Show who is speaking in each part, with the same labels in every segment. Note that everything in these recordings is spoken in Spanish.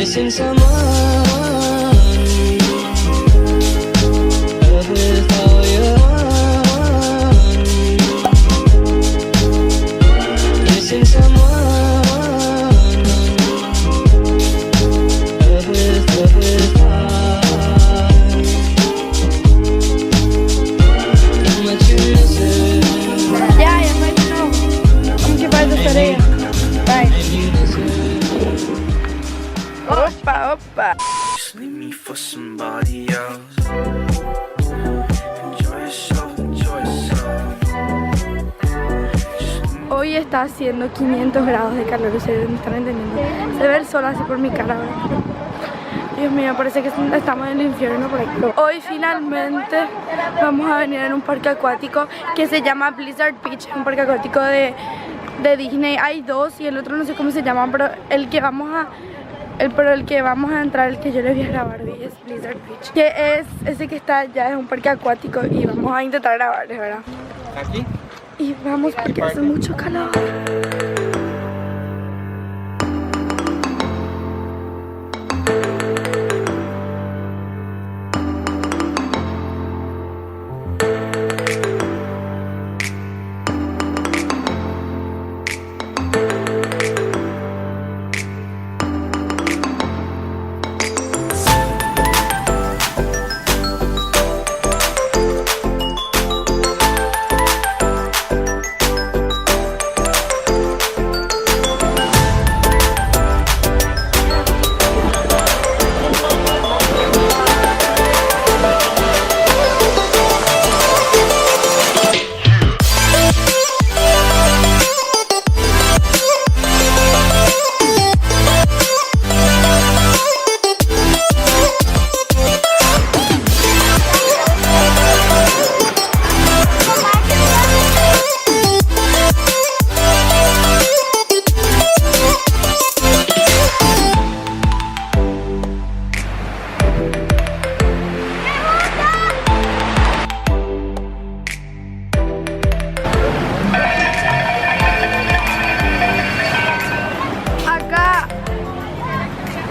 Speaker 1: Missing someone with all your own. Missing someone with heart. How much you missing?
Speaker 2: Ya no. Vamos que para de tarea. Bye. Opa.
Speaker 3: Just leave me for somebody else. Enjoy yourself, enjoy yourself.
Speaker 2: Hoy está haciendo 500 grados de calor, ustedes me están entendiendo. Se ve el sol así por mi cara, ¿verdad? Dios mío, parece que estamos en el infierno por aquí. Hoy finalmente vamos a venir en un parque acuático que se llama Blizzard Beach, un parque acuático de Disney. Hay dos y el otro no sé cómo se llama, pero el que vamos a entrar, el que yo les voy a grabar hoy es Blizzard Beach, que es ese que está allá, es un parque acuático y vamos a intentar grabarles, ¿verdad?
Speaker 4: ¿Aquí?
Speaker 2: Y vamos porque hace mucho calor.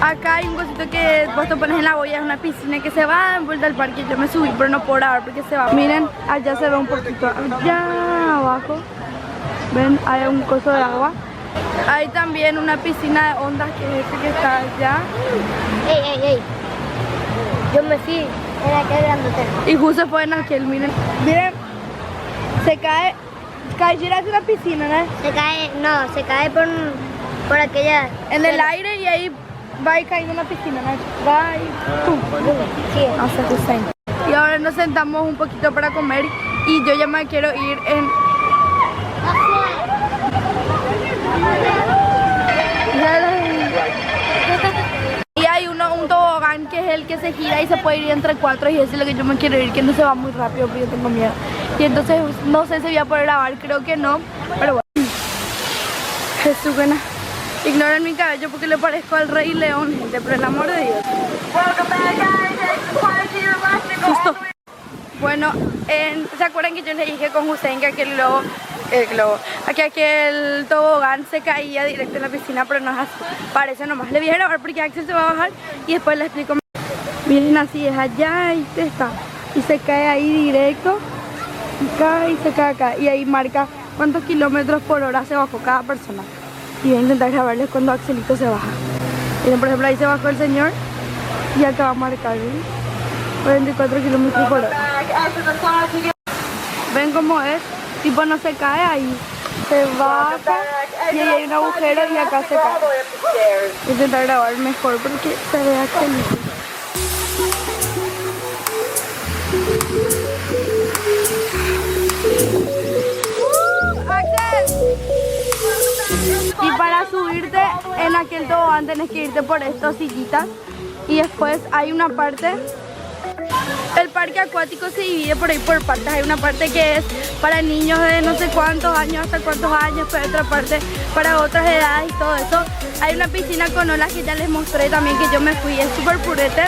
Speaker 2: Acá hay un cosito que vos te pones en la boya, es una piscina que se va en vuelta al parque. Yo me subí, pero no puedo grabar porque se va. Miren, allá se ve un poquito, allá abajo. Ven, hay un coso de agua. Hay también una piscina de ondas que es este que está allá.
Speaker 5: Ey. Yo me fui en aquel grandote.
Speaker 2: Y justo fue en aquel, miren. Miren, se cae Gira hacia una piscina, ¿no?
Speaker 5: Se cae por aquella...
Speaker 2: En el aire y ahí va y cae en una piscina, ¿no? Va y ¡pum!
Speaker 5: Sí.
Speaker 2: Hace Hussein. Y ahora nos sentamos un poquito para comer y yo ya me quiero ir en... Y hay un tobogán que es el que se gira y se puede ir entre cuatro y ese es lo que yo me quiero ir, que no se va muy rápido porque yo tengo miedo. Y entonces no sé si voy a poder grabar, creo que no, pero bueno. Jesús, buena. Ignoren mi cabello porque le parezco al Rey León, gente, por el amor de Dios. Justo. Bueno, ¿se acuerdan que yo les dije con Hussein que aquel tobogán se caía directo en la piscina? Pero no es así, parece nomás. Le voy a grabar porque Axel se va a bajar y después les explico. Miren, así es allá y está. Y se cae ahí directo, y cae y se cae acá. Y ahí marca cuántos kilómetros por hora se bajó cada persona. Y voy a intentar grabarles cuando Axelito se baja. Miren, por ejemplo, ahí se bajó el señor y acá va a marcar, ¿ven? 44 kilómetros por hora. ¿Ven cómo es? Tipo no se cae ahí, se baja y ahí hay un agujero y acá se cae. Voy a intentar grabar mejor porque se ve Axelito. Y para subirte en aquel tobogán tenés que irte por estas sillitas y después hay una parte. El parque acuático se divide por ahí por partes. Hay una parte que es para niños de no sé cuántos años hasta cuántos años, pero otra parte para otras edades y todo eso. Hay una piscina con olas que ya les mostré también, que yo me fui, es súper purete.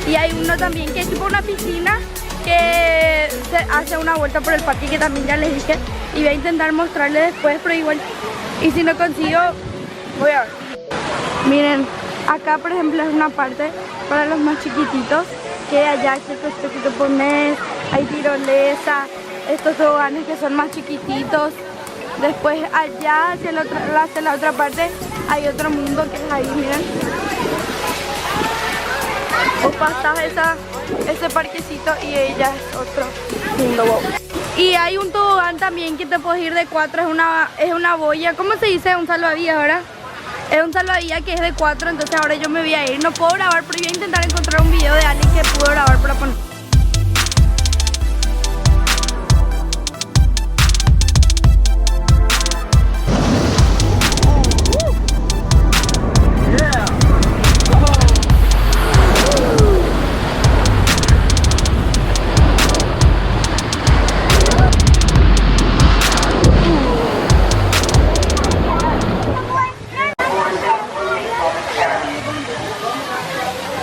Speaker 2: Y hay uno también que es tipo una piscina que hace una vuelta por el parque que también ya les dije. Y voy a intentar mostrarles después, pero igual. Y si no consigo, voy a ver. Miren, acá por ejemplo es una parte para los más chiquititos. Que allá hay que te pones, hay tirolesa, estos toboganes que son más chiquititos. Después allá hacia la otra parte hay otro mundo que es ahí, miren. O pasas ese parquecito y ella es otro mundo. Wow. Y hay un tobogán también que te puedes ir de 4, es una boya, ¿cómo se dice? Un salvavidas, ¿verdad? Es un salvavidas que es de 4, entonces ahora yo me voy a ir. No puedo grabar, pero voy a intentar encontrar un video de alguien que pudo grabar para poner.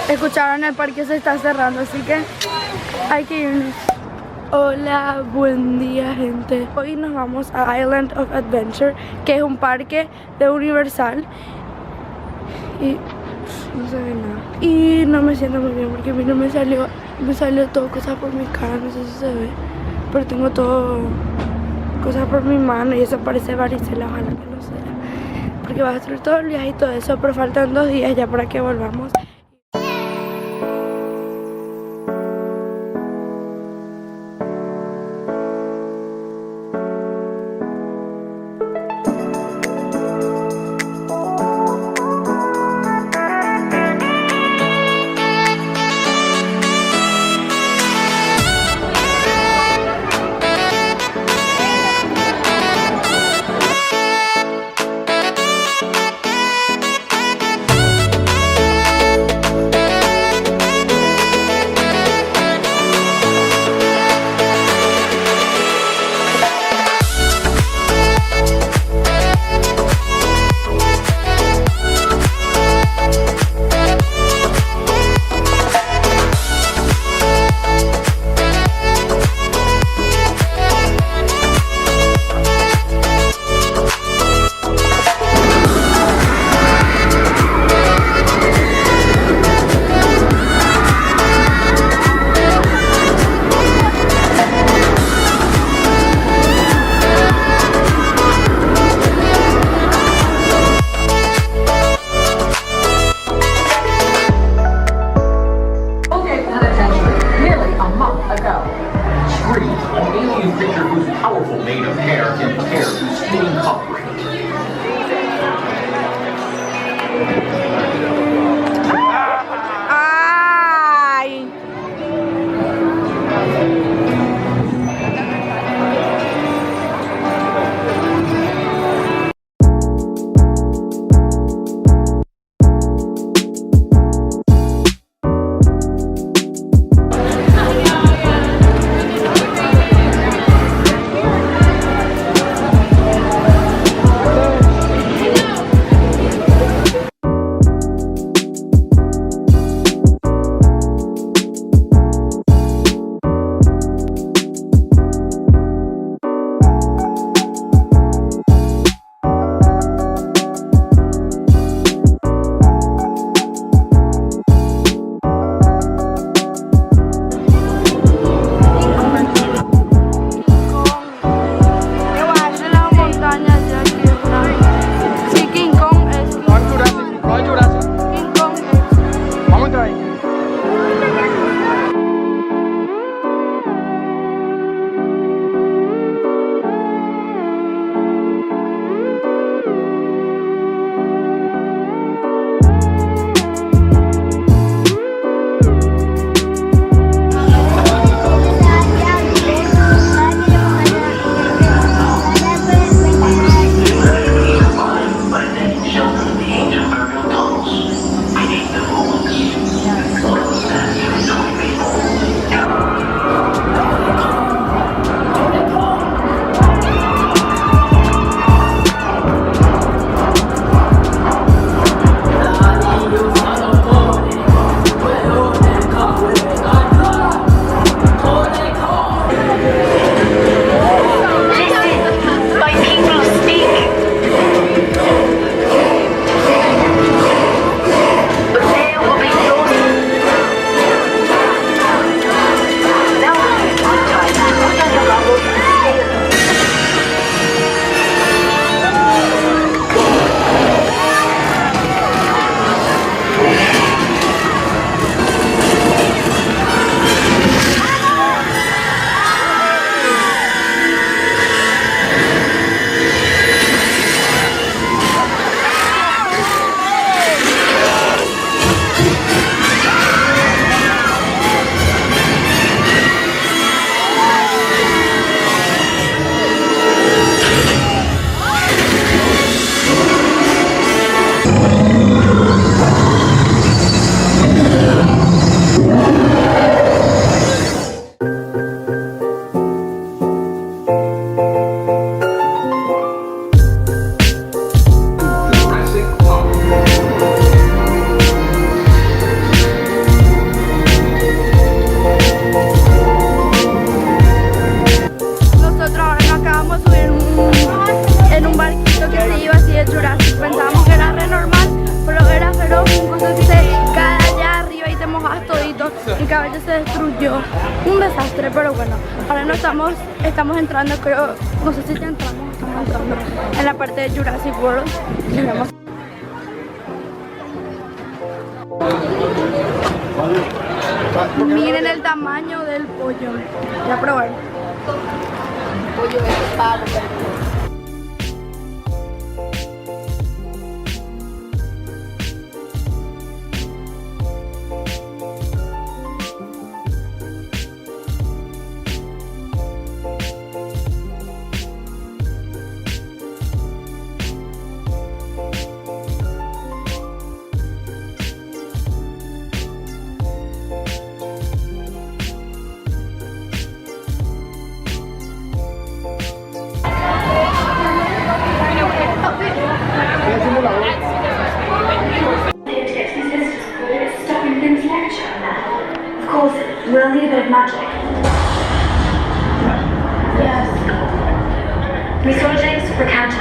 Speaker 2: Escucharon, el parque se está cerrando, así que hay que irnos. Hola, buen día gente. Hoy nos vamos a Island of Adventure, que es un parque de Universal. Y no se ve nada. Y no me siento muy bien porque miren, me salió todo cosas por mi cara, no sé si se ve. Pero tengo todo cosas por mi mano y eso parece varicela, ojalá que no sea. Porque va a destruir todo el viaje y todo eso, pero faltan 2 días ya para que volvamos. desastre, pero bueno, ahora no estamos entrando, creo, no sé si ya entramos, estamos entrando en la parte de Jurassic World. Les vemos. Miren el tamaño del pollo. Ya probar. Pollo de pavo.
Speaker 4: We'll need a bit of magic. Yes. Resurgence for counter.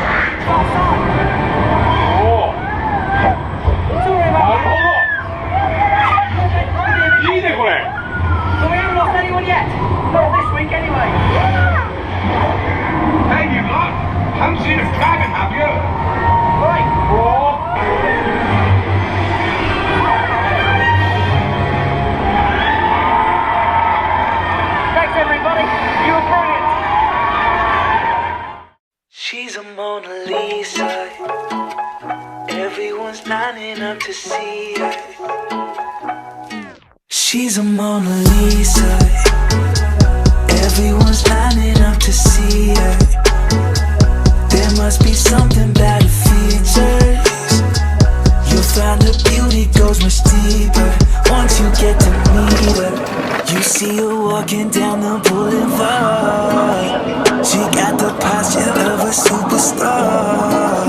Speaker 6: We haven't lost anyone yet. Not this week anyway.
Speaker 7: Hey, you lot! Haven't seen a dragon, have you?
Speaker 6: Right. Thanks, everybody. You were brilliant.
Speaker 3: She's a Mona Lisa. Everyone's lining up to see her. She's a Mona Lisa. Everyone's lining up to see her. There must be something about her features. You'll find her beauty goes much deeper once you get to meet her. You see her walking down the boulevard. She got the posture of a superstar.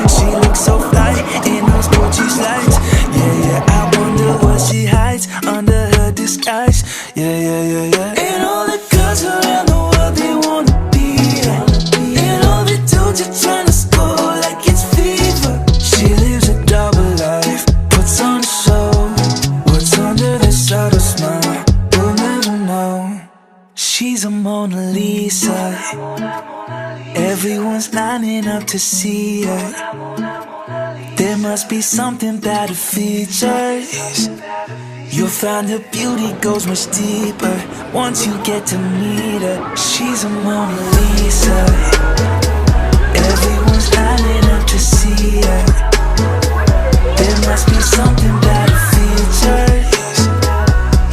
Speaker 3: She looks so fly in those Gucci slides. Yeah, yeah, I wonder what she hides under her disguise. Yeah, yeah, yeah, yeah. And all the girls around the world, they wanna be her. And all the dudes are trying to score like it's fever. She lives a double life, puts on a show. What's under the subtle smile, we'll never know. She's a Mona Lisa. Everyone's lining up to see her. There must be something about her features. You'll find her beauty goes much deeper once you get to meet her. She's a Mona Lisa. Everyone's lining up to see her. There must be something about her features.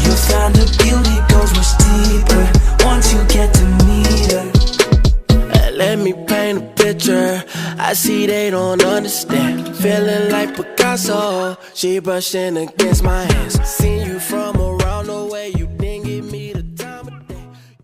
Speaker 3: You'll find her beauty goes much deeper once you get to meet her.
Speaker 8: Let me paint a picture. I see they don't understand. Feeling like Picasso. She brushing against my hands. Seen you from